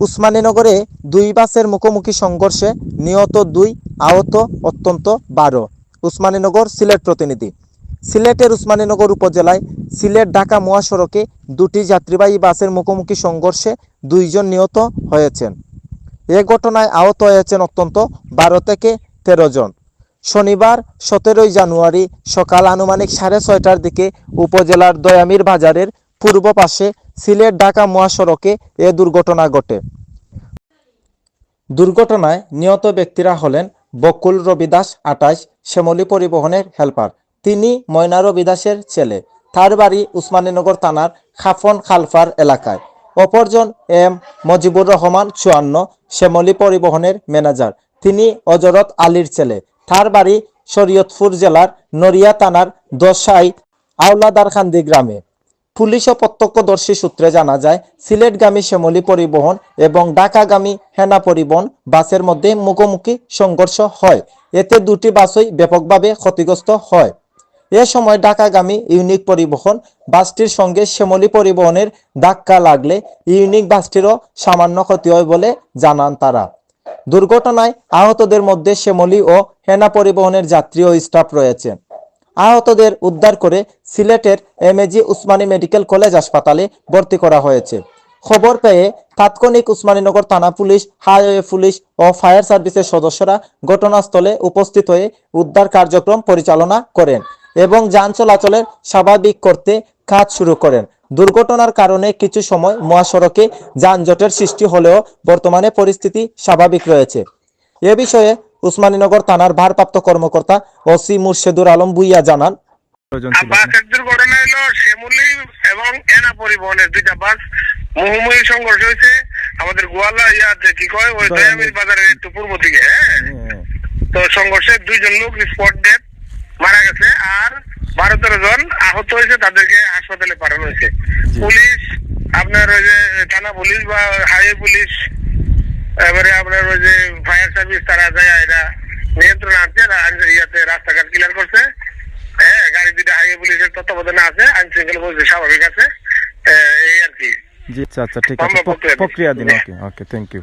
উসমানীনগরে দুই বাসের মুখোমুখি সংঘর্ষে নিহত 2, আহত অত্যন্ত 12। উসমানীনগর সিলেট প্রতিনিধি। সিলেটের উসমানীনগর উপজেলায় সিলেট ঢাকা মহাসড়কে দুটি যাত্রীবাহী বাসের মুখোমুখি সংঘর্ষে 2 জন নিহত হয়েছেন। এ ঘটনায় আহত হয়েছেন অত্যন্ত 12 থেকে 13 জন। শনিবার 17 জানুয়ারি সকাল আনুমানিক 6:30টার দিকে উপজেলার দয়ামির বাজারের পূর্ব পাশে সিলেট ঢাকা মহাসড়কে এ দুর্ঘটনা ঘটে। দুর্ঘটনায় নিহত ব্যক্তিরা হলেন বকুল রবি দাস 28, শ্যামলী পরিবহনের হেলপার। তিনি ময়না রবি দাসের ছেলে। তার বাড়ি উসমানীনগর থানার খাফন খালফার এলাকায়। অপরজন এম মজিবুর রহমান 54, শ্যামলী পরিবহনের ম্যানেজার। তিনি অজরত আলীর ছেলে। তার বাড়ি শরীয়তপুর জেলার নড়িয়া থানার দশাই আওলাদারকান্দি গ্রামে। পুলিশ ও প্রত্যক্ষদর্শী সূত্রে জানা যায়, সিলেটগামী শ্যামলী পরিবহন এবং ঢাকাগামী হেনা পরিবহন বাসের মধ্যে মুখোমুখি সংঘর্ষ হয়। এতে দুটি বাসই ব্যাপকভাবে ক্ষতিগ্রস্ত হয়। এ সময় ঢাকাগামী ইউনিক পরিবহন বাসটির সঙ্গে শ্যামলী পরিবহনের ধাক্কা লাগলে ইউনিক বাসটিরও সামান্য ক্ষতি হয় বলে জানান তারা। দুর্ঘটনায় আহতদের মধ্যে শ্যামলী ও হেনা পরিবহনের যাত্রী ও স্টাফ রয়েছে। আহতদের উদ্ধার করে সিলেটের এমএজি উসমানী মেডিকেল কলেজ হাসপাতালে ভর্তি করা হয়েছে। খবর পেয়ে তাৎক্ষণিক উসমানীনগর থানা পুলিশ, হাইওয়ে পুলিশ ও ফায়ার সার্ভিসের সদস্যরা ঘটনাস্থলে উপস্থিত হয়ে উদ্ধার কার্যক্রম পরিচালনা করেন এবং যান চলাচলের স্বাভাবিক করতে কাজ শুরু করেন। দুর্ঘটনার কারণে কিছু সময় মহাসড়কে যানজটের সৃষ্টি হলেও বর্তমানে পরিস্থিতি স্বাভাবিক রয়েছে। এ বিষয়ে উসমানীনগর থানার ভারপ্রাপ্ত কর্মকর্তা ওসি মুর্শেদুর আলম ভুইয়া জানান, বাসের দুর্ঘটনা হলো শ্যামলী এবং এনা পরিবহনের দুইটা বাস মুখোমুখি সংঘর্ষ হয়েছে আমাদের গোয়ালা ইয়াতে কি কয় ওই দয়ামির বাজারের একটু পূর্ব দিকে। তো সংঘর্ষে 2 জন লোক স্পট ডেথ মারা গেছে আর 12-13 জন আহত হয়েছে, তাদেরকে হাসপাতালে পাঠানো হয়েছে। পুলিশ আপনার ওই যে থানা পুলিশ বা হাইওয়ে পুলিশ, এবারে আপনার ওই যে ফায়ার সার্ভিস, তারা যায় এটা নিয়ন্ত্রণ আনছে, ইয়াতে রাস্তাঘাট ক্লিয়ার করছে। হ্যাঁ, গাড়ি দুটো হাইওয়ে পুলিশের তত্ত্বাবধানে আছে, আইন শৃঙ্খলা পরিস্থিতি স্বাভাবিক আছে, এই আর কি। জি আচ্ছা ঠিক আছে, প্রক্রিয়া দিন। Okay thank you.